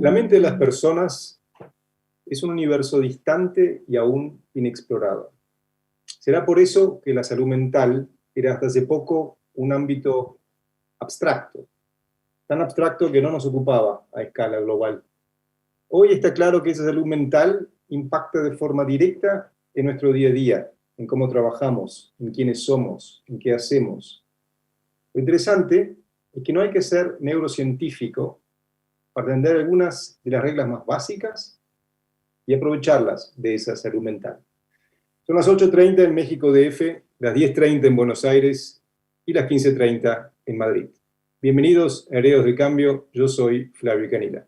La mente de las personas es un universo distante y aún inexplorado. Será por eso que la salud mental era hasta hace poco un ámbito abstracto, tan abstracto que no nos ocupaba a escala global. Hoy está claro que esa salud mental impacta de forma directa en nuestro día a día, en cómo trabajamos, en quiénes somos, en qué hacemos. Lo interesante es que no hay que ser neurocientífico para entender algunas de las reglas más básicas y aprovecharlas de esa salud mental. Son las 8:30 en México DF, las 10:30 en Buenos Aires y las 15:30 en Madrid. Bienvenidos a Herederos de Cambio, yo soy Flavio Canila.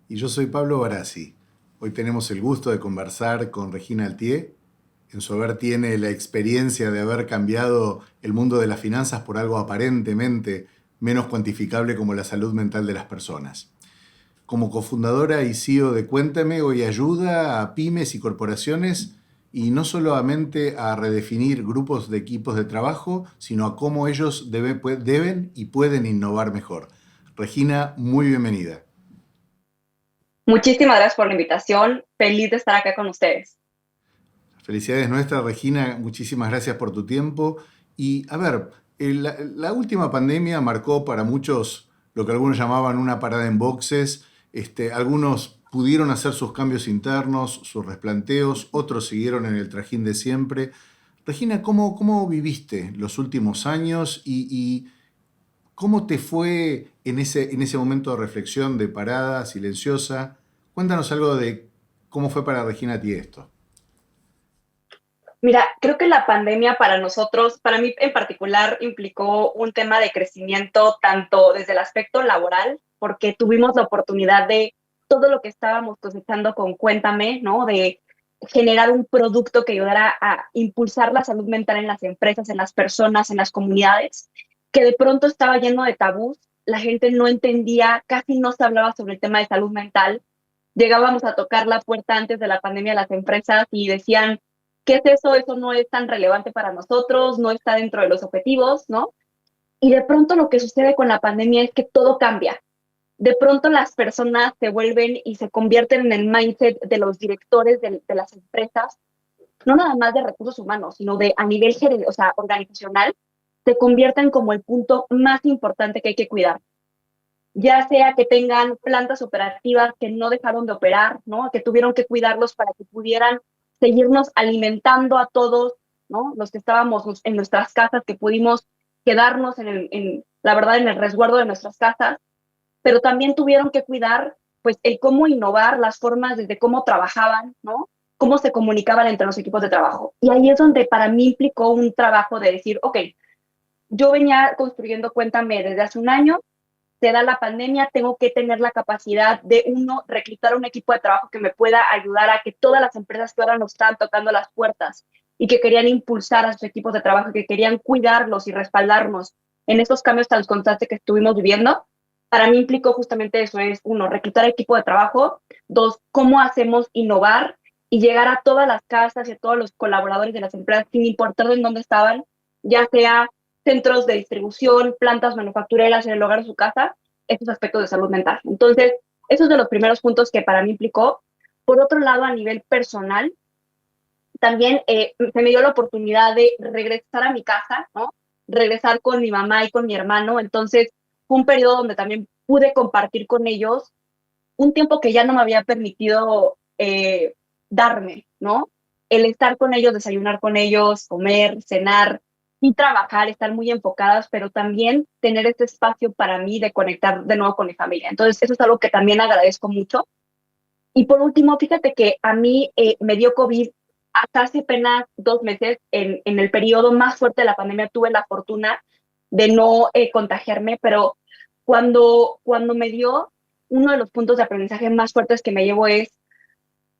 Y yo soy Pablo Barassi. Hoy tenemos el gusto de conversar con Regina Altier. En su haber tiene la experiencia de haber cambiado el mundo de las finanzas por algo aparentemente menos cuantificable como la salud mental de las personas. Como cofundadora y CEO de Cuéntame, hoy ayuda a pymes y corporaciones y no solamente a redefinir grupos de equipos de trabajo, sino a cómo ellos deben y pueden innovar mejor. Regina, muy bienvenida. Muchísimas gracias por la invitación. Feliz de estar acá con ustedes. Felicidades nuestras, Regina. Muchísimas gracias por tu tiempo. Y a ver, la última pandemia marcó para muchos lo que algunos llamaban una parada en boxes. Algunos pudieron hacer sus cambios internos, sus replanteos, otros siguieron en el trajín de siempre. Regina, ¿cómo viviste los últimos años y cómo te fue en ese momento de reflexión, de parada silenciosa? Cuéntanos algo de cómo fue para Regina a ti esto. Mira, creo que la pandemia para nosotros, para mí en particular, implicó un tema de crecimiento tanto desde el aspecto laboral, porque tuvimos la oportunidad de todo lo que estábamos cosechando con Cuéntame, ¿no? De generar un producto que ayudara a impulsar la salud mental en las empresas, en las personas, en las comunidades, que de pronto estaba lleno de tabús, la gente no entendía, casi no se hablaba sobre el tema de salud mental. Llegábamos a tocar la puerta antes de la pandemia a las empresas y decían, ¿qué es eso? Eso no es tan relevante para nosotros, no está dentro de los objetivos, ¿no? Y de pronto lo que sucede con la pandemia es que todo cambia. De pronto las personas se vuelven y se convierten en el mindset de los directores de las empresas, no nada más de recursos humanos, sino de a nivel organizacional, se convierten como el punto más importante que hay que cuidar. Ya sea que tengan plantas operativas que no dejaron de operar, ¿no? Que tuvieron que cuidarlos para que pudieran seguirnos alimentando a todos, ¿no? Los que estábamos en nuestras casas, que pudimos quedarnos la verdad, en el resguardo de nuestras casas, pero también tuvieron que cuidar, pues, el cómo innovar, las formas desde cómo trabajaban, ¿no? Cómo se comunicaban entre los equipos de trabajo. Y ahí es donde para mí implicó un trabajo de decir, ok, yo venía construyendo Cuéntame desde hace un año, se da la pandemia, tengo que tener la capacidad de, reclutar un equipo de trabajo que me pueda ayudar a que todas las empresas que ahora nos están tocando las puertas y que querían impulsar a sus equipos de trabajo, que querían cuidarlos y respaldarnos en estos cambios tan constantes que estuvimos viviendo, para mí implicó justamente eso, es reclutar equipo de trabajo, dos, cómo hacemos innovar y llegar a todas las casas y a todos los colaboradores de las empresas, sin importar de dónde estaban, ya sea centros de distribución, plantas manufactureras en el hogar de su casa, esos aspectos de salud mental. Entonces, esos son de los primeros puntos que para mí implicó. Por otro lado, a nivel personal, también se me dio la oportunidad de regresar a mi casa, ¿no? Regresar con mi mamá y con mi hermano. Entonces, fue un periodo donde también pude compartir con ellos un tiempo que ya no me había permitido darme, ¿no? El estar con ellos, desayunar con ellos, comer, cenar, y trabajar, estar muy enfocadas, pero también tener este espacio para mí de conectar de nuevo con mi familia. Entonces, eso es algo que también agradezco mucho. Y por último, fíjate que a mí me dio COVID hasta hace apenas 2 meses, en el periodo más fuerte de la pandemia. Tuve la fortuna de no contagiarme, pero cuando me dio, uno de los puntos de aprendizaje más fuertes que me llevo es,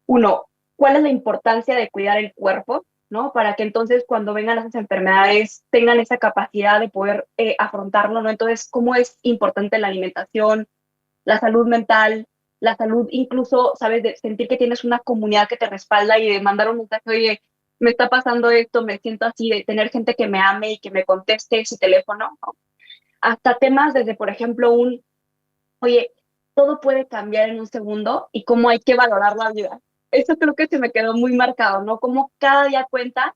uno, ¿cuál es la importancia de cuidar el cuerpo? ¿No? Para que entonces cuando vengan esas enfermedades tengan esa capacidad de poder afrontarlo, ¿no? Entonces, ¿cómo es importante la alimentación, la salud mental, la salud incluso, ¿sabes? De sentir que tienes una comunidad que te respalda y de mandar un mensaje, oye, me está pasando esto, me siento así, de tener gente que me ame y que me conteste su teléfono, ¿no? Hasta temas desde, por ejemplo, oye, todo puede cambiar en un segundo y cómo hay que valorar la vida. Eso creo que se me quedó muy marcado, ¿no? Como cada día cuenta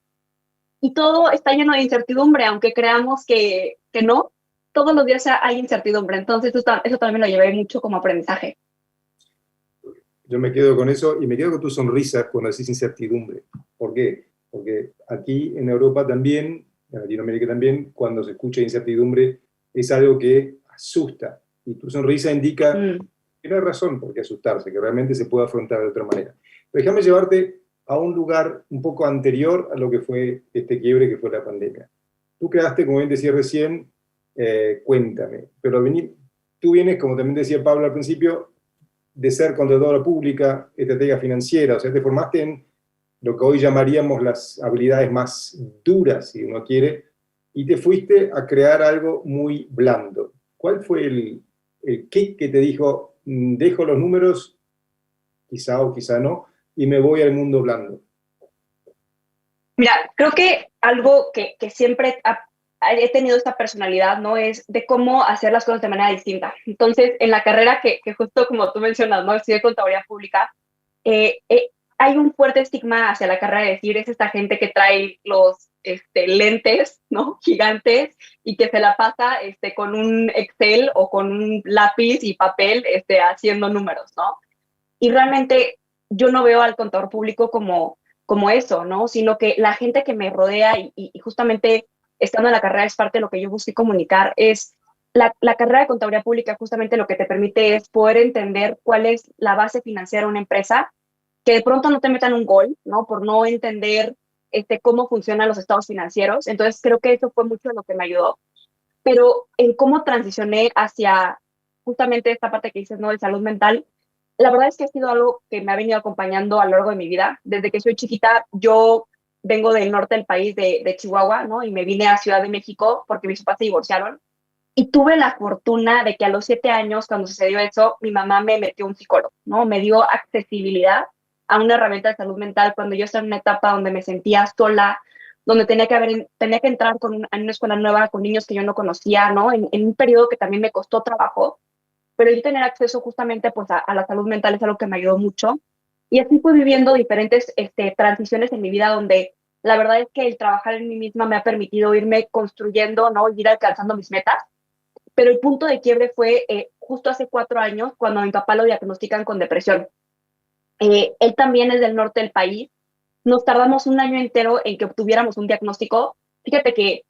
y todo está lleno de incertidumbre, aunque creamos que no, todos los días hay incertidumbre. Entonces eso también lo llevé mucho como aprendizaje. Yo me quedo con eso y me quedo con tu sonrisa cuando decís incertidumbre. ¿Por qué? Porque aquí en Europa también, en Latinoamérica también, cuando se escucha incertidumbre es algo que asusta. Y tu sonrisa indica que no hay razón por qué asustarse, que realmente se puede afrontar de otra manera. Pero déjame llevarte a un lugar un poco anterior a lo que fue este quiebre que fue la pandemia. Tú creaste, como bien decía recién, Cuéntame, pero tú vienes, como también decía Pablo al principio, de ser contadora pública, estratega financiera, o sea, te formaste en lo que hoy llamaríamos las habilidades más duras, si uno quiere, y te fuiste a crear algo muy blando. ¿Cuál fue el kick que te dijo, dejo los números, quizá o quizá no, y me voy al mundo blando? Mira, creo que algo que siempre he tenido esta personalidad, ¿no? Es de cómo hacer las cosas de manera distinta. Entonces, en la carrera que justo como tú mencionas, ¿no? Estudié Contaduría Pública, hay un fuerte estigma hacia la carrera de decir, es esta gente que trae los lentes, ¿no? Gigantes y que se la pasa con un Excel o con un lápiz y papel haciendo números, ¿no? Y realmente yo no veo al contador público como eso, ¿no? Sino que la gente que me rodea y justamente estando en la carrera es parte de lo que yo busqué comunicar, es la carrera de contaduría pública justamente lo que te permite es poder entender cuál es la base financiera de una empresa, que de pronto no te metan un gol, ¿no? Por no entender cómo funcionan los estados financieros. Entonces creo que eso fue mucho lo que me ayudó. Pero en cómo transicioné hacia justamente esta parte que dices, ¿no? De salud mental, la verdad es que ha sido algo que me ha venido acompañando a lo largo de mi vida. Desde que soy chiquita, yo vengo del norte del país, de Chihuahua, ¿no? Y me vine a Ciudad de México porque mis papás se divorciaron. Y tuve la fortuna de que a los 7 años, cuando sucedió eso, mi mamá me metió un psicólogo, ¿no? Me dio accesibilidad a una herramienta de salud mental cuando yo estaba en una etapa donde me sentía sola, donde tenía que entrar en una escuela nueva con niños que yo no conocía, ¿no? En un periodo que también me costó trabajo, pero yo tener acceso justamente pues a la salud mental es algo que me ayudó mucho. Y así fui viviendo diferentes transiciones en mi vida donde la verdad es que el trabajar en mí misma me ha permitido irme construyendo, ¿no? Ir alcanzando mis metas. Pero el punto de quiebre fue justo hace 4 años cuando a mi papá lo diagnostican con depresión. Él también es del norte del país. Nos tardamos un año entero en que obtuviéramos un diagnóstico. Fíjate que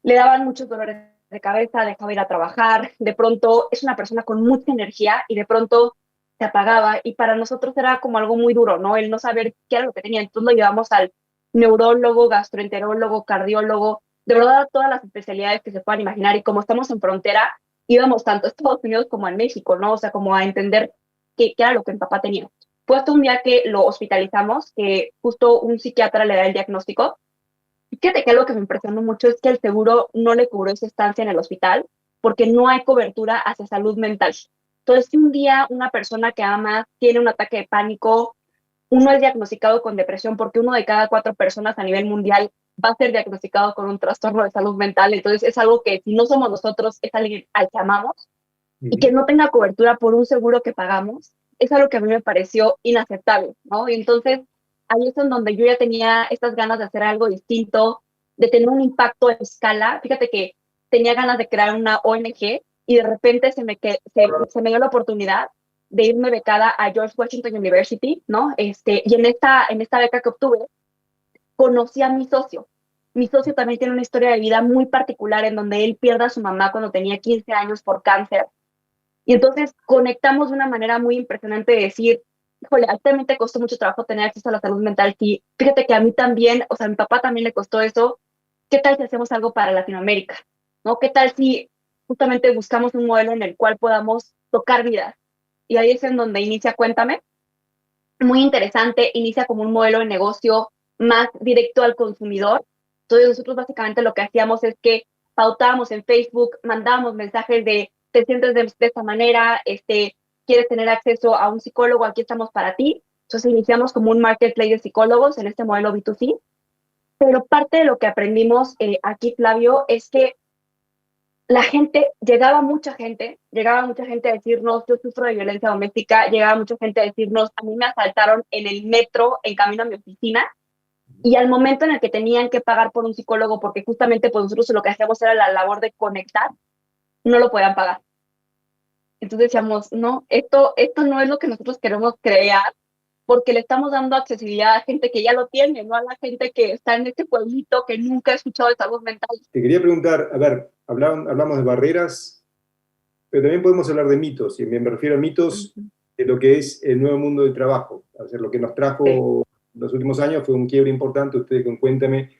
le daban muchos dolores de cabeza, dejaba ir a trabajar, de pronto es una persona con mucha energía y de pronto se apagaba y para nosotros era como algo muy duro, ¿no? El no saber qué era lo que tenía. Entonces lo llevamos al neurólogo, gastroenterólogo, cardiólogo, de verdad a todas las especialidades que se puedan imaginar y como estamos en frontera, íbamos tanto a Estados Unidos como a México, ¿no? O sea, como a entender qué era lo que mi papá tenía. Fue hasta un día que lo hospitalizamos, que justo un psiquiatra le da el diagnóstico. Fíjate que algo que me impresionó mucho es que el seguro no le cubrió esa estancia en el hospital porque no hay cobertura hacia salud mental. Entonces, si un día una persona que ama tiene un ataque de pánico, uno es diagnosticado con depresión porque 1 de cada 4 personas a nivel mundial va a ser diagnosticado con un trastorno de salud mental. Entonces, es algo que si no somos nosotros, es alguien al que amamos y que no tenga cobertura por un seguro que pagamos, es algo que a mí me pareció inaceptable, ¿no? Y entonces, ahí es en donde yo ya tenía estas ganas de hacer algo distinto, de tener un impacto a escala. Fíjate que tenía ganas de crear una ONG y de repente se me dio la oportunidad de irme becada a George Washington University, ¿no? Y en esta beca que obtuve, conocí a mi socio. Mi socio también tiene una historia de vida muy particular en donde él pierde a su mamá cuando tenía 15 años por cáncer. Y entonces conectamos de una manera muy impresionante de decir, híjole, a ti también te costó mucho trabajo tener acceso a la salud mental. Sí, fíjate que a mí también, o sea, a mi papá también le costó eso. ¿Qué tal si hacemos algo para Latinoamérica? ¿No? ¿Qué tal si justamente buscamos un modelo en el cual podamos tocar vidas? Y ahí es en donde inicia Cuéntame. Muy interesante, inicia como un modelo de negocio más directo al consumidor. Entonces nosotros básicamente lo que hacíamos es que pautábamos en Facebook, mandábamos mensajes de te sientes de esta manera, quieres tener acceso a un psicólogo, aquí estamos para ti. Entonces iniciamos como un marketplace de psicólogos en este modelo B2C. Pero parte de lo que aprendimos aquí, Flavio, es que la gente, llegaba mucha gente a decirnos, yo sufro de violencia doméstica, llegaba mucha gente a decirnos, a mí me asaltaron en el metro en camino a mi oficina, y al momento en el que tenían que pagar por un psicólogo, porque justamente pues nosotros lo que hacíamos era la labor de conectar, no lo podían pagar. Entonces decíamos, no, esto no es lo que nosotros queremos crear, porque le estamos dando accesibilidad a gente que ya lo tiene, no a la gente que está en este pueblito que nunca ha escuchado de salud mental. Te quería preguntar, a ver, hablamos de barreras, pero también podemos hablar de mitos, y me refiero a mitos de lo que es el nuevo mundo del trabajo. O sea, lo que nos trajo los últimos años fue un quiebre importante. Ustedes cuéntame,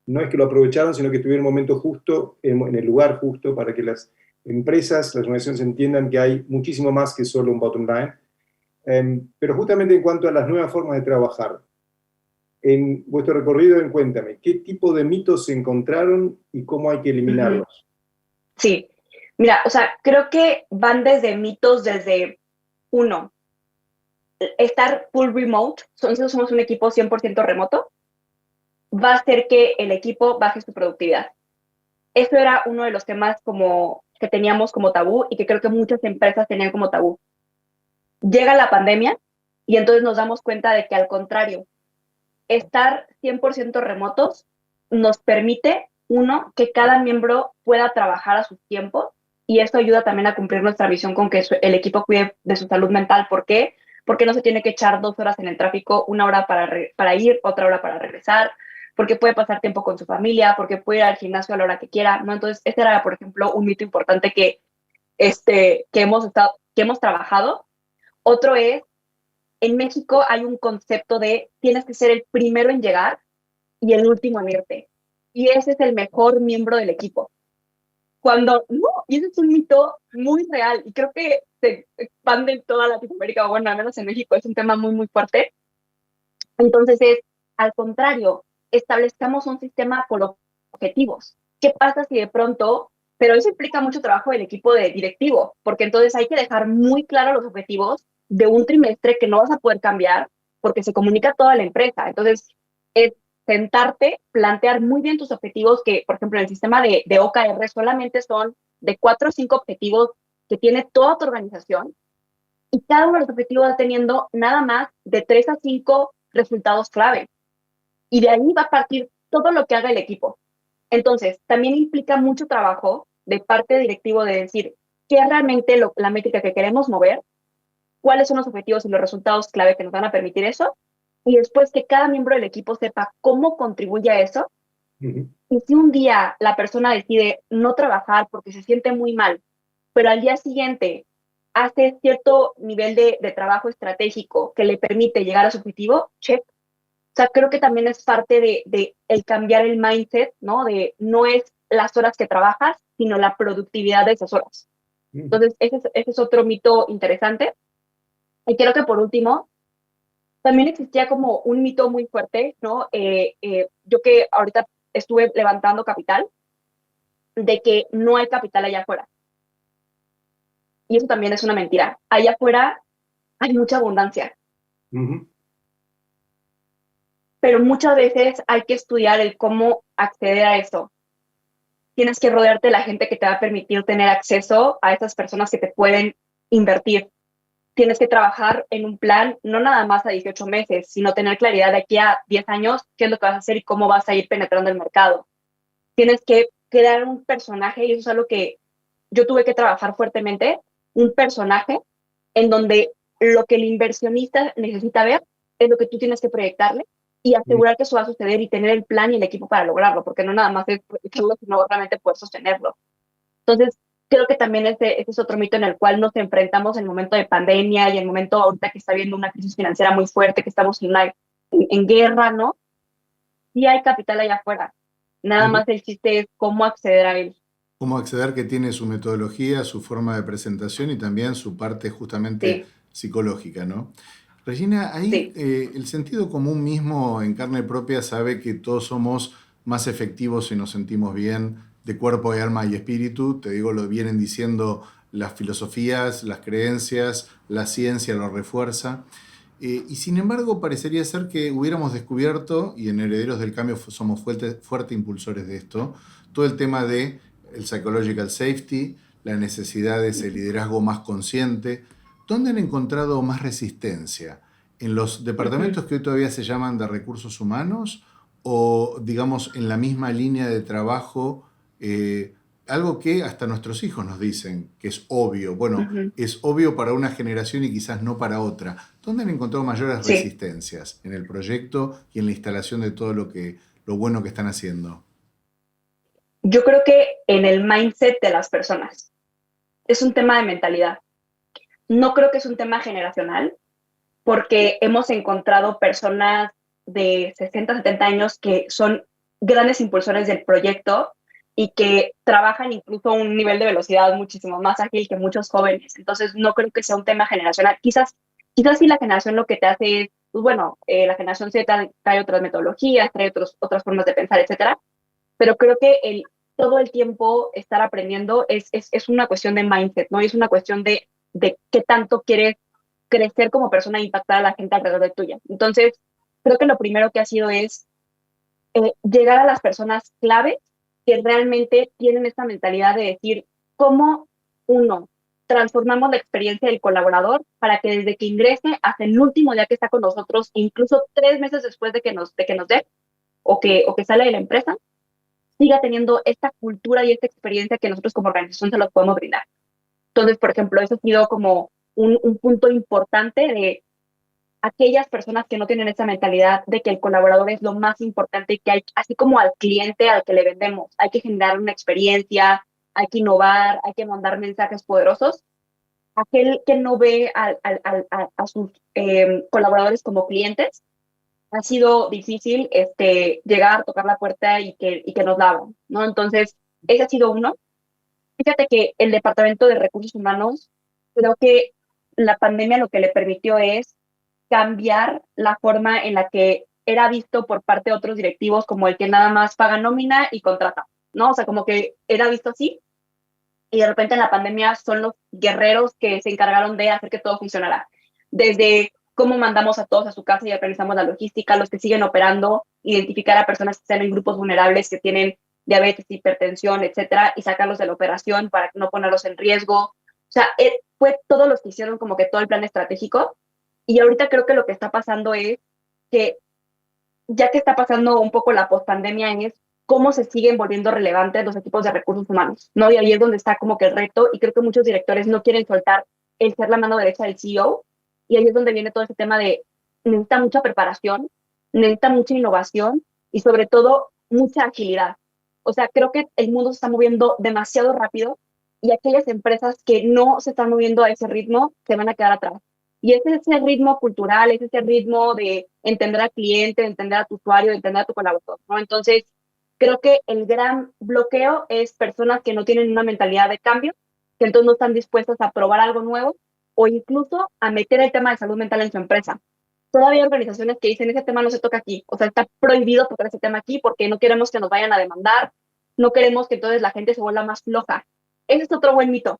no es que lo aprovecharon, sino que estuvieron en el momento justo, en el lugar justo, para que las empresas, las organizaciones entiendan que hay muchísimo más que solo un bottom line. Pero justamente en cuanto a las nuevas formas de trabajar, en vuestro recorrido, cuéntame, ¿qué tipo de mitos se encontraron y cómo hay que eliminarlos? Sí, mira, o sea, creo que van desde mitos, desde uno, estar full remote, nosotros somos un equipo 100% remoto, va a hacer que el equipo baje su productividad. Eso era uno de los temas como que teníamos como tabú y que creo que muchas empresas tenían como tabú. Llega la pandemia y entonces nos damos cuenta de que al contrario, estar 100% remotos nos permite, uno, que cada miembro pueda trabajar a su tiempo y esto ayuda también a cumplir nuestra visión con que el equipo cuide de su salud mental. ¿Por qué? Porque no se tiene que echar 2 horas en el tráfico, 1 hora para ir, otra hora para regresar, porque puede pasar tiempo con su familia, porque puede ir al gimnasio a la hora que quiera, ¿no? Entonces, este era, por ejemplo, un mito importante que hemos trabajado. Otro es, en México hay un concepto de tienes que ser el primero en llegar y el último en irte. Y ese es el mejor miembro del equipo. Cuando no, y ese es un mito muy real y creo que se expande en toda Latinoamérica, o bueno, al menos en México es un tema muy, muy fuerte. Entonces es, al contrario, establezcamos un sistema por objetivos. ¿Qué pasa si de pronto, pero eso implica mucho trabajo del equipo de directivo, porque entonces hay que dejar muy claro los objetivos de un trimestre que no vas a poder cambiar porque se comunica a toda la empresa. Entonces, es sentarte, plantear muy bien tus objetivos, que por ejemplo en el sistema de OKR solamente son de 4 o 5 objetivos que tiene toda tu organización y cada uno de los objetivos va teniendo nada más de 3 a 5 resultados clave. Y de ahí va a partir todo lo que haga el equipo. Entonces, también implica mucho trabajo de parte directivo de decir qué es realmente la métrica que queremos mover, cuáles son los objetivos y los resultados clave que nos van a permitir eso, y después que cada miembro del equipo sepa cómo contribuye a eso. Y si un día la persona decide no trabajar porque se siente muy mal, pero al día siguiente hace cierto nivel de trabajo estratégico que le permite llegar a su objetivo, check. O sea, creo que también es parte de el cambiar el mindset, ¿no? De no es las horas que trabajas, sino la productividad de esas horas. Entonces, ese es otro mito interesante. Y creo que por último, también existía como un mito muy fuerte, ¿no? Yo que ahorita estuve levantando capital, de que no hay capital allá afuera. Y eso también es una mentira. Allá afuera hay mucha abundancia. Pero muchas veces hay que estudiar el cómo acceder a eso. Tienes que rodearte de la gente que te va a permitir tener acceso a esas personas que te pueden invertir. Tienes que trabajar en un plan, no nada más a 18 meses, sino tener claridad de aquí a 10 años, qué es lo que vas a hacer y cómo vas a ir penetrando el mercado. Tienes que crear un personaje, y eso es algo que yo tuve que trabajar fuertemente, un personaje en donde lo que el inversionista necesita ver es lo que tú tienes que proyectarle y asegurar que eso va a suceder y tener el plan y el equipo para lograrlo, porque no nada más es proyectarlo, sino realmente poder sostenerlo. Entonces, creo que también este es otro mito en el cual nos enfrentamos en el momento de pandemia y en el momento ahorita que está habiendo una crisis financiera muy fuerte, que estamos en guerra, ¿no? Sí hay capital allá afuera. Nada más el chiste es cómo acceder a él. Cómo acceder, que tiene su metodología, su forma de presentación y también su parte justamente psicológica, ¿no? Regina, ahí el sentido común mismo en carne propia sabe que todos somos más efectivos si nos sentimos bien de cuerpo, de alma y espíritu. Te digo, lo vienen diciendo las filosofías, las creencias, la ciencia lo refuerza. Y sin embargo, parecería ser que hubiéramos descubierto, y en Herederos del Cambio somos fuertes impulsores de esto, todo el tema de el psychological safety, la necesidad de ese liderazgo más consciente. ¿Dónde han encontrado más resistencia? ¿En los departamentos que hoy todavía se llaman de recursos humanos o, digamos, en la misma línea de trabajo? Algo que hasta nuestros hijos nos dicen que es obvio. Bueno, es obvio para una generación y quizás no para otra. ¿Dónde han encontrado mayores resistencias? ¿En el proyecto y en la instalación de todo lo bueno que están haciendo? Yo creo que en el mindset de las personas. Es un tema de mentalidad. No creo que es un tema generacional, porque hemos encontrado personas de 60, 70 años que son grandes impulsores del proyecto y que trabajan incluso a un nivel de velocidad muchísimo más ágil que muchos jóvenes. Entonces, no creo que sea un tema generacional. Quizás sí la generación lo que te hace es, pues bueno, la generación Z trae otras metodologías, trae otras formas de pensar, etcétera. Pero creo que todo el tiempo estar aprendiendo es una cuestión de mindset, ¿no? Y es una cuestión de qué tanto quieres crecer como persona e impactar a la gente alrededor de tuya. Entonces, creo que lo primero que ha sido es llegar a las personas clave que realmente tienen esta mentalidad de decir cómo, uno, transformamos la experiencia del colaborador para que desde que ingrese hasta el último día que está con nosotros, incluso 3 meses después de que nos dé o que sale de la empresa, siga teniendo esta cultura y esta experiencia que nosotros como organización se los podemos brindar. Entonces, por ejemplo, eso ha sido como un punto importante de aquellas personas que no tienen esa mentalidad de que el colaborador es lo más importante y que hay, así como al cliente al que le vendemos, hay que generar una experiencia, hay que innovar, hay que mandar mensajes poderosos. Aquel que no ve a sus colaboradores como clientes, ha sido difícil llegar, tocar la puerta y que nos la abran, ¿no? Entonces, ese ha sido uno. Fíjate que el Departamento de Recursos Humanos, creo que la pandemia lo que le permitió es cambiar la forma en la que era visto por parte de otros directivos como el que nada más paga nómina y contrata, ¿no? O sea, como que era visto así y de repente en la pandemia son los guerreros que se encargaron de hacer que todo funcionara. Desde cómo mandamos a todos a su casa y organizamos la logística, los que siguen operando, identificar a personas que están en grupos vulnerables que tienen diabetes, hipertensión, etcétera, y sacarlos de la operación para no ponerlos en riesgo. O sea, fue todos los que hicieron como que todo el plan estratégico. Y ahorita creo que lo que está pasando es que, ya que está pasando un poco la pospandemia, es cómo se siguen volviendo relevantes los equipos de recursos humanos, ¿no? Y ahí es donde está como que el reto, y creo que muchos directores no quieren soltar el ser la mano derecha del CEO, y ahí es donde viene todo ese tema de necesita mucha preparación, necesita mucha innovación y sobre todo mucha agilidad. O sea, creo que el mundo se está moviendo demasiado rápido y aquellas empresas que no se están moviendo a ese ritmo se van a quedar atrás. Y ese es ese ritmo cultural, es ese ritmo de entender al cliente, de entender a tu usuario, de entender a tu colaborador, ¿no? Entonces, creo que el gran bloqueo es personas que no tienen una mentalidad de cambio, que entonces no están dispuestas a probar algo nuevo o incluso a meter el tema de salud mental en su empresa. Todavía hay organizaciones que dicen, ese tema no se toca aquí, o sea, está prohibido tocar ese tema aquí porque no queremos que nos vayan a demandar, no queremos que entonces la gente se vuelva más floja. Ese es otro buen mito.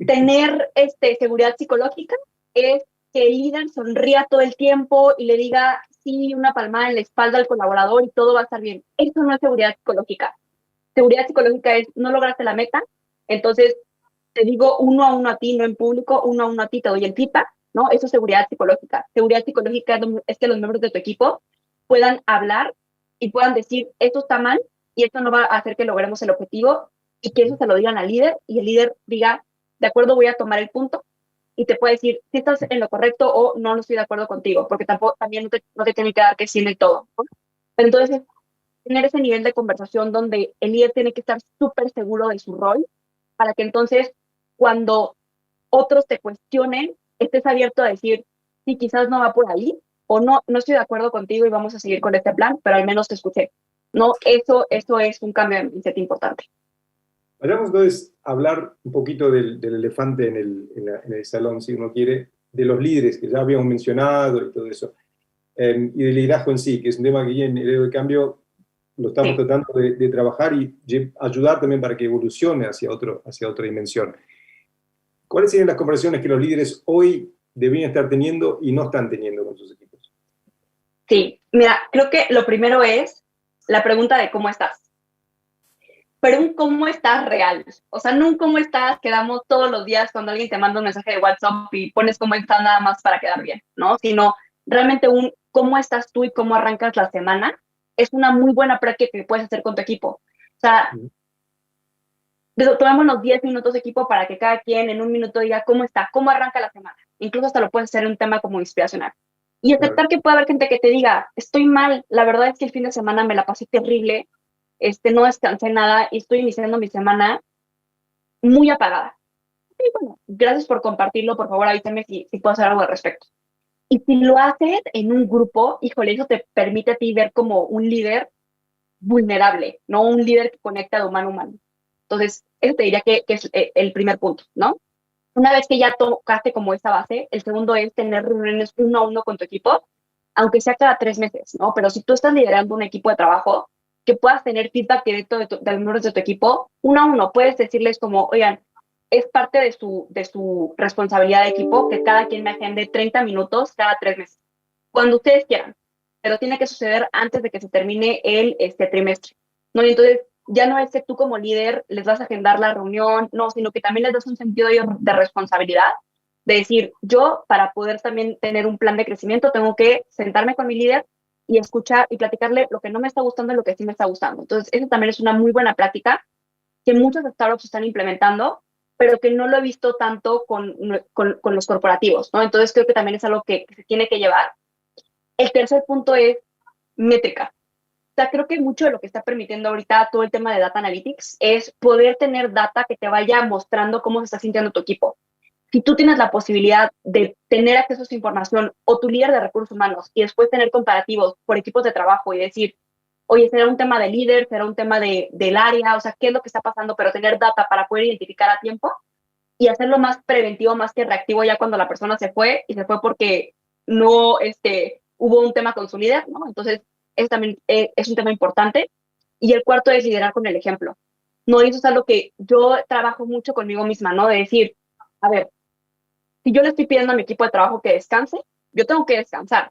Tener seguridad psicológica es que el líder sonría todo el tiempo y le diga, sí, una palmada en la espalda al colaborador y todo va a estar bien. Eso no es seguridad psicológica. Seguridad psicológica es, no lograste la meta, entonces te digo uno a uno a ti, no en público, uno a uno a ti te doy el feedback, ¿no? Eso es seguridad psicológica. Seguridad psicológica es que los miembros de tu equipo puedan hablar y puedan decir, esto está mal y esto no va a hacer que logremos el objetivo, y que eso se lo digan al líder y el líder diga, de acuerdo, voy a tomar el punto, y te puede decir si estás en lo correcto o no estoy de acuerdo contigo, porque también no te tiene que dar que sí en el todo, ¿no? Pero entonces, tener ese nivel de conversación donde el líder tiene que estar súper seguro de su rol para que entonces cuando otros te cuestionen, estés abierto a decir, sí, quizás no va por ahí, o no estoy de acuerdo contigo y vamos a seguir con este plan, pero al menos te escuché. ¿No? Eso es un cambio de mindset importante. Vayamos entonces a hablar un poquito del elefante en el salón, si uno quiere, de los líderes que ya habíamos mencionado y todo eso, y del liderazgo en sí, que es un tema que en Heredero de Cambio lo estamos tratando de trabajar y ayudar también para que evolucione hacia otra dimensión. ¿Cuáles serían las conversaciones que los líderes hoy deberían estar teniendo y no están teniendo con sus equipos? Sí, mira, creo que lo primero es la pregunta de cómo estás. pero un cómo estás real. O sea, no un cómo estás, quedamos todos los días cuando alguien te manda un mensaje de WhatsApp y pones cómo estás nada más para quedar bien, ¿no? Sino realmente un cómo estás tú y cómo arrancas la semana es una muy buena práctica que puedes hacer con tu equipo. O sea, tomémonos 10 minutos de equipo para que cada quien en un minuto diga cómo está, cómo arranca la semana. Incluso hasta lo puedes hacer en un tema como inspiracional. Y aceptar que puede haber gente que te diga, estoy mal, la verdad es que el fin de semana me la pasé terrible, no descansé nada y estoy iniciando mi semana muy apagada. Y bueno, gracias por compartirlo, por favor avísame si puedo hacer algo al respecto. Y si lo haces en un grupo, híjole, eso te permite a ti ver como un líder vulnerable, no un líder que conecta de humano a humano. Entonces, eso te diría que es el primer punto, ¿no? Una vez que ya tocaste como esa base, el segundo es tener reuniones 1-a-1 con tu equipo, aunque sea cada 3 meses, ¿no? Pero si tú estás liderando un equipo de trabajo, que puedas tener feedback directo de los miembros de tu equipo, 1-a-1, puedes decirles como, oigan, es parte de su responsabilidad de equipo que cada quien me agende 30 minutos cada 3 meses, cuando ustedes quieran, pero tiene que suceder antes de que se termine el trimestre, ¿no? Y entonces, ya no es que tú como líder les vas a agendar la reunión, no, sino que también les das un sentido de responsabilidad, de decir, yo para poder también tener un plan de crecimiento tengo que sentarme con mi líder y escuchar y platicarle lo que no me está gustando y lo que sí me está gustando. Entonces, eso también es una muy buena práctica que muchos startups están implementando, pero que no lo he visto tanto con los corporativos, ¿no? Entonces, creo que también es algo que se tiene que llevar. El tercer punto es métrica. O sea, creo que mucho de lo que está permitiendo ahorita todo el tema de data analytics es poder tener data que te vaya mostrando cómo se está sintiendo tu equipo. Si tú tienes la posibilidad de tener acceso a esa información o tu líder de recursos humanos y después tener comparativos por equipos de trabajo y decir, oye, será un tema de líder, será un tema del área, o sea, qué es lo que está pasando, pero tener data para poder identificar a tiempo y hacerlo más preventivo, más que reactivo ya cuando la persona se fue y se fue porque no hubo un tema con su líder, ¿no? Entonces, eso también es un tema importante. Y el cuarto es liderar con el ejemplo. No, y eso es algo que yo trabajo mucho conmigo misma, ¿no? De decir, a ver, si yo le estoy pidiendo a mi equipo de trabajo que descanse, yo tengo que descansar.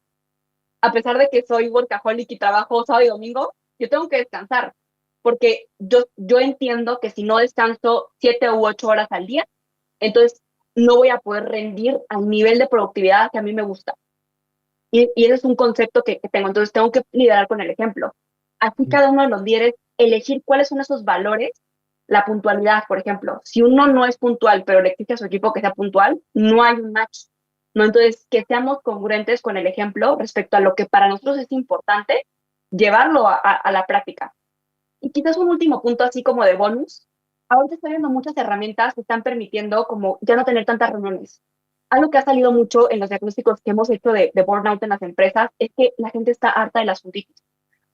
A pesar de que soy workaholic y trabajo sábado y domingo, yo tengo que descansar. Porque yo entiendo que si no descanso 7 u 8 horas al día, entonces no voy a poder rendir al nivel de productividad que a mí me gusta. Y ese es un concepto que tengo. Entonces tengo que liderar con el ejemplo. Así cada uno de los líderes, elegir cuáles son esos valores. La puntualidad, por ejemplo. Si uno no es puntual, pero le exige a su equipo que sea puntual, no hay un match, ¿no? Entonces, que seamos congruentes con el ejemplo respecto a lo que para nosotros es importante, llevarlo a la práctica. Y quizás un último punto así como de bonus. Ahorita estoy viendo muchas herramientas que están permitiendo como ya no tener tantas reuniones. Algo que ha salido mucho en los diagnósticos que hemos hecho de burnout en las empresas es que la gente está harta de las juntitis.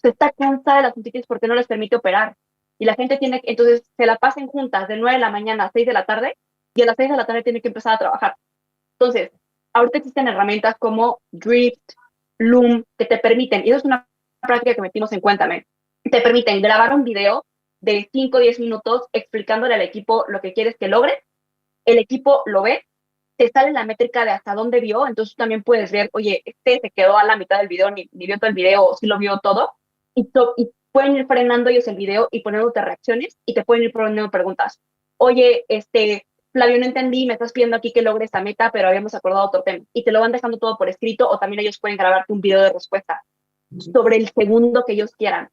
Se está cansada de las juntitis porque no les permite operar. Y la gente tiene que, entonces, se la pasen juntas de 9 de la mañana a 6 de la tarde y a las 6 de la tarde tiene que empezar a trabajar. Entonces, ahorita existen herramientas como Drift, Loom, que te permiten, y eso es una práctica que metimos en Cuéntame, te permiten grabar un video de 5 o 10 minutos explicándole al equipo lo que quieres que logre. El equipo lo ve, te sale la métrica de hasta dónde vio, entonces tú también puedes ver, oye, se quedó a la mitad del video, ni vio todo el video, o sí lo vio todo, y pueden ir frenando ellos el video y poniéndote reacciones, y te pueden ir poniendo preguntas. Oye, Flavio, no entendí, me estás pidiendo aquí que logre esta meta, pero habíamos acordado otro tema, y te lo van dejando todo por escrito, o también ellos pueden grabarte un video de respuesta sobre el segundo que ellos quieran.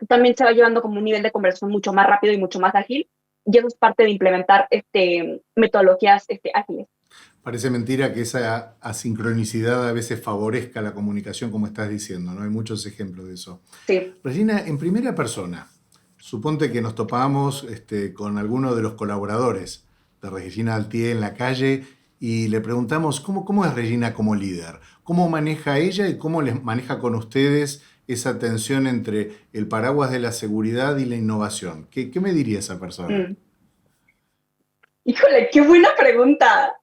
También se va llevando como un nivel de conversación mucho más rápido y mucho más ágil, y eso es parte de implementar metodologías ágiles. Parece mentira que esa asincronicidad a veces favorezca la comunicación, como estás diciendo, ¿no? Hay muchos ejemplos de eso. Sí. Regina, en primera persona, suponte que nos topamos con alguno de los colaboradores de Regina Altier en la calle y le preguntamos cómo es Regina como líder, cómo maneja ella y cómo les maneja con ustedes esa tensión entre el paraguas de la seguridad y la innovación. ¿Qué me diría esa persona? Híjole, qué buena pregunta.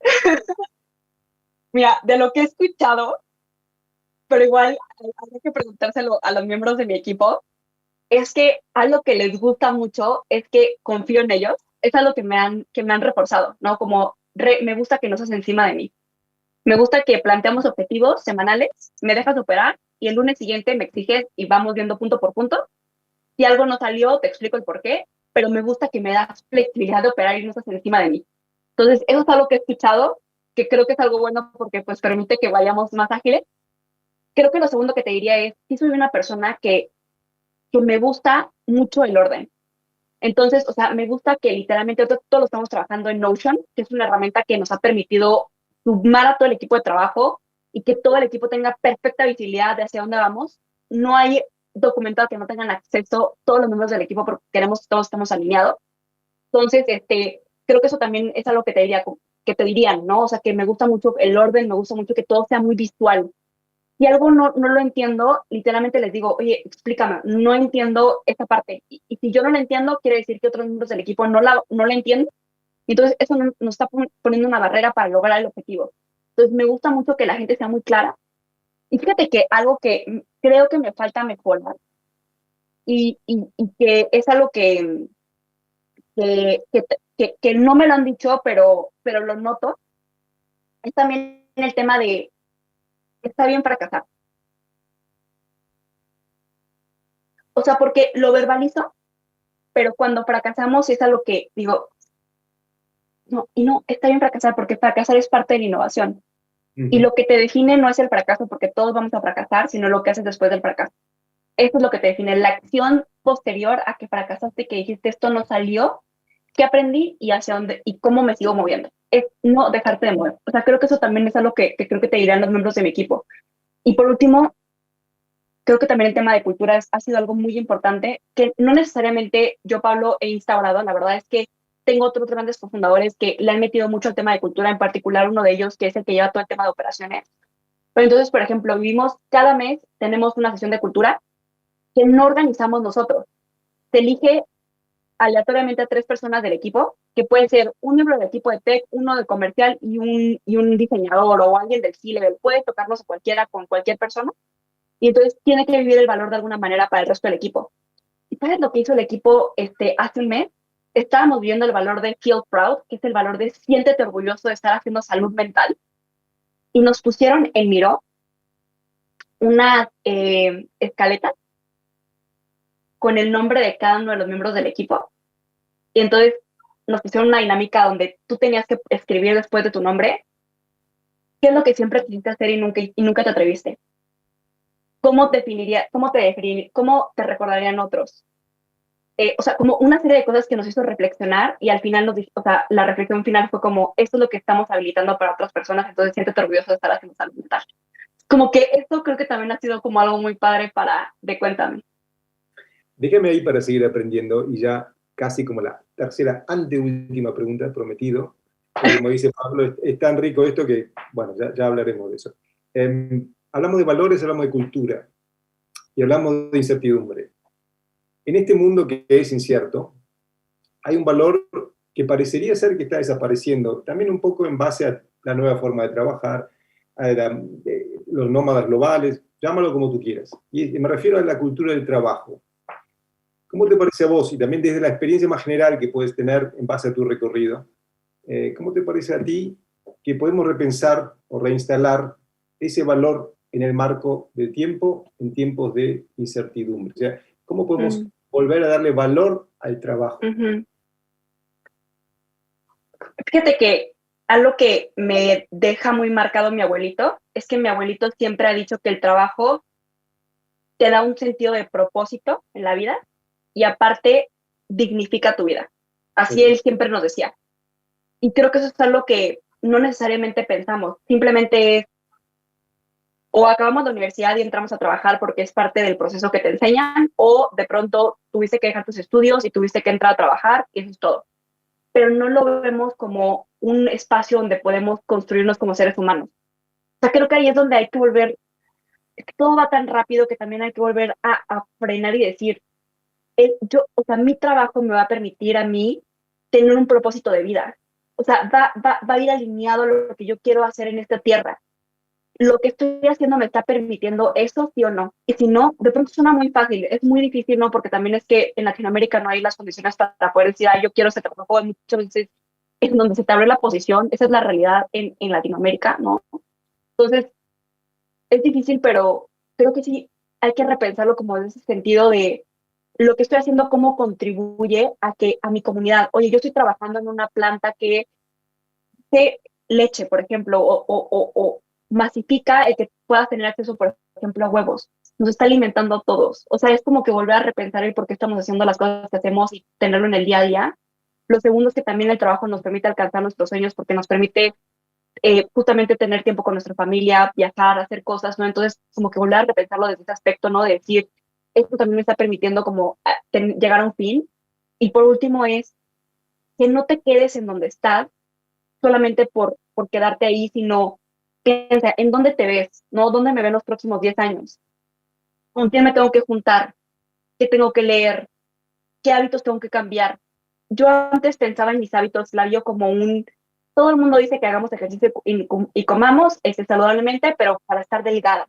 Mira, de lo que he escuchado, pero igual hay que preguntárselo a los miembros de mi equipo, es que algo que les gusta mucho es que confío en ellos. Es algo que me han reforzado, ¿no? Como me gusta que no seas encima de mí. Me gusta que planteamos objetivos semanales, me dejas operar y el lunes siguiente me exiges y vamos viendo punto por punto. Si algo no salió, te explico el por qué, pero me gusta que me das flexibilidad de operar y no estás encima de mí. Entonces, eso es algo que he escuchado, que creo que es algo bueno porque pues permite que vayamos más ágiles. Creo que lo segundo que te diría es, sí soy una persona que me gusta mucho el orden. Entonces, o sea, me gusta que literalmente todos lo estamos trabajando en Notion, que es una herramienta que nos ha permitido sumar a todo el equipo de trabajo y que todo el equipo tenga perfecta visibilidad de hacia dónde vamos. No hay documentado que no tengan acceso todos los miembros del equipo porque queremos que todos estemos alineados. Entonces, creo que eso también es algo que te diría, que te dirían, ¿no? O sea, que me gusta mucho el orden, me gusta mucho que todo sea muy visual. Si algo no lo entiendo, literalmente les digo, oye, explícame, no entiendo esta parte. Y si yo no la entiendo, quiere decir que otros miembros del equipo no la entienden. Y entonces eso nos está poniendo una barrera para lograr el objetivo. Entonces me gusta mucho que la gente sea muy clara. Y fíjate que algo que creo que me falta mejorar y que es algo que no me lo han dicho, pero lo noto, es también el tema de está bien fracasar. O sea, porque lo verbalizo, pero cuando fracasamos es algo que digo, no, y no, está bien fracasar porque fracasar es parte de la innovación. Y lo que te define no es el fracaso, porque todos vamos a fracasar, sino lo que haces después del fracaso. Eso es lo que te define, la acción posterior a que fracasaste, que dijiste, esto no salió, qué aprendí y hacia dónde, y cómo me sigo moviendo. Es no dejarte de mover. O sea, creo que eso también es algo que creo que te dirán los miembros de mi equipo. Y por último, creo que también el tema de cultura ha sido algo muy importante, que no necesariamente yo, Pablo, he instaurado. La verdad es que tengo otros grandes cofundadores que le han metido mucho el tema de cultura, en particular uno de ellos que es el que lleva todo el tema de operaciones. Pero entonces, por ejemplo, cada mes tenemos una sesión de cultura que no organizamos nosotros. Se elige aleatoriamente a 3 personas del equipo, que puede ser un miembro del equipo de tech, uno de comercial y un diseñador o alguien del C-level. Puede tocarnos a cualquiera con cualquier persona. Y entonces tiene que vivir el valor de alguna manera para el resto del equipo. ¿Y sabes lo que hizo el equipo hace un mes? Estábamos viendo el valor de Feel Proud, que es el valor de siéntete orgulloso de estar haciendo salud mental. Y nos pusieron en Miro una escaleta con el nombre de cada uno de los miembros del equipo. Y entonces nos pusieron una dinámica donde tú tenías que escribir después de tu nombre qué es lo que siempre quisiste hacer y nunca te atreviste. ¿Cómo te recordarían otros? O sea, como una serie de cosas que nos hizo reflexionar y al final o sea, la reflexión final fue como, esto es lo que estamos habilitando para otras personas, entonces siéntete orgulloso de estar haciendo salud mental. Como que esto creo que también ha sido como algo muy padre de Cuéntame. Déjame ahí para seguir aprendiendo y ya casi como la tercera, anteúltima pregunta, prometido. Como dice Pablo, es tan rico esto que, bueno, ya hablaremos de eso. Hablamos de valores, hablamos de cultura y hablamos de incertidumbre. En este mundo que es incierto, hay un valor que parecería ser que está desapareciendo, también un poco en base a la nueva forma de trabajar, a los nómadas globales, llámalo como tú quieras. Y me refiero a la cultura del trabajo. ¿Cómo te parece a vos? Y también desde la experiencia más general que puedes tener en base a tu recorrido, ¿cómo te parece a ti que podemos repensar o reinstalar ese valor en el marco del tiempo, en tiempos de incertidumbre? O sea, ¿cómo podemos volver a darle valor al trabajo? Fíjate que algo que me deja muy marcado mi abuelito es que mi abuelito siempre ha dicho que el trabajo te da un sentido de propósito en la vida y aparte dignifica tu vida. Así él siempre nos decía. Y creo que eso es algo que no necesariamente pensamos. Simplemente es o acabamos la universidad y entramos a trabajar porque es parte del proceso que te enseñan, o de pronto tuviste que dejar tus estudios y tuviste que entrar a trabajar y eso es todo. Pero no lo vemos como un espacio donde podemos construirnos como seres humanos. O sea, creo que ahí es donde hay que volver, es que todo va tan rápido que también hay que volver a frenar y decir, o sea, mi trabajo me va a permitir a mí tener un propósito de vida. O sea, va a ir alineado a lo que yo quiero hacer en esta tierra. Lo que estoy haciendo me está permitiendo eso, sí o no. Y si no, de pronto suena muy fácil, es muy difícil, ¿no? Porque también es que en Latinoamérica no hay las condiciones para poder decir, yo quiero ese trabajo. Muchas veces es donde se te abre la posición, esa es la realidad en Latinoamérica, ¿no? Entonces, es difícil, pero creo que sí hay que repensarlo como en ese sentido de lo que estoy haciendo, cómo contribuye a mi comunidad. Oye, yo estoy trabajando en una planta que hace leche, por ejemplo, o masifica el que puedas tener acceso, por ejemplo, a huevos. Nos está alimentando a todos. O sea, es como que volver a repensar el por qué estamos haciendo las cosas que hacemos y tenerlo en el día a día. Lo segundo es que también el trabajo nos permite alcanzar nuestros sueños porque nos permite justamente tener tiempo con nuestra familia, viajar, hacer cosas, ¿no? Entonces, como que volver a repensarlo desde ese aspecto, ¿no? De decir, esto también me está permitiendo como llegar a un fin. Y por último es que no te quedes en donde estás solamente por quedarte ahí, sino piensa en dónde te ves, ¿no? ¿Dónde me ven los próximos 10 años? ¿Con quién me tengo que juntar? ¿Qué tengo que leer? ¿Qué hábitos tengo que cambiar? Yo antes pensaba en mis hábitos, la vio como todo el mundo dice que hagamos ejercicio y comamos saludablemente, pero para estar delgada,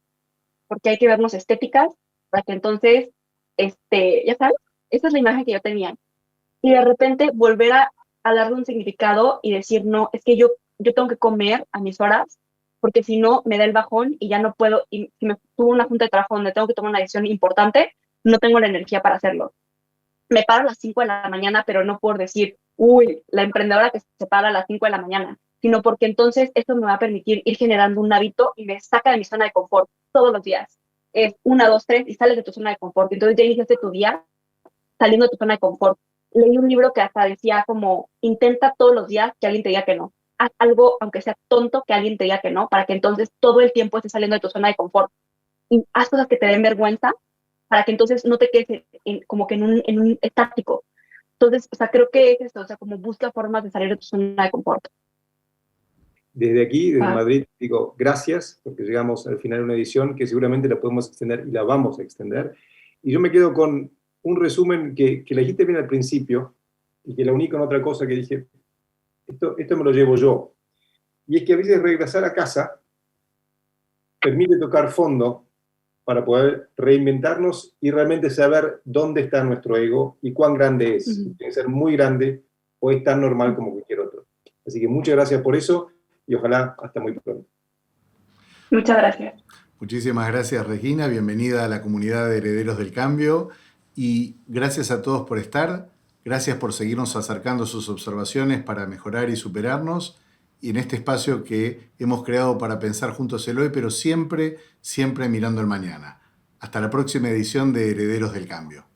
porque hay que vernos estéticas, para que entonces, ya sabes, esa es la imagen que yo tenía. Y de repente volver a darle un significado y decir, no, es que yo tengo que comer a mis horas, porque si no me da el bajón y ya no puedo, y si me tuvo una junta de trabajo donde tengo que tomar una decisión importante, no tengo la energía para hacerlo. Me paro a las 5 de la mañana, pero no por decir, uy, la emprendedora que se para a las 5 de la mañana, sino porque entonces esto me va a permitir ir generando un hábito y me saca de mi zona de confort todos los días. Es 1, 2, 3 y sales de tu zona de confort. Entonces ya iniciaste tu día saliendo de tu zona de confort. Leí un libro que hasta decía como, intenta todos los días que alguien te diga que no. Haz algo, aunque sea tonto, que alguien te diga que no, para que entonces todo el tiempo estés saliendo de tu zona de confort. Y haz cosas que te den vergüenza, para que entonces no te quedes como que en un estático. Entonces, o sea, creo que es eso, o sea, como busca formas de salir de tu zona de confort. Desde aquí, desde Madrid, digo gracias, porque llegamos al final de una edición que seguramente la podemos extender y la vamos a extender. Y yo me quedo con un resumen que le dijiste bien al principio y que la uní con otra cosa que dije, esto me lo llevo yo. Y es que a veces regresar a casa permite tocar fondo para poder reinventarnos y realmente saber dónde está nuestro ego y cuán grande es. Uh-huh. Tiene que ser muy grande o es tan normal como cualquier otro. Así que muchas gracias por eso y ojalá hasta muy pronto. Muchas gracias. Muchísimas gracias, Regina. Bienvenida a la comunidad de Herederos del Cambio y gracias a todos por estar. Gracias por seguirnos acercando sus observaciones para mejorar y superarnos. Y en este espacio que hemos creado para pensar juntos el hoy, pero siempre, siempre mirando el mañana. Hasta la próxima edición de Herederos del Cambio.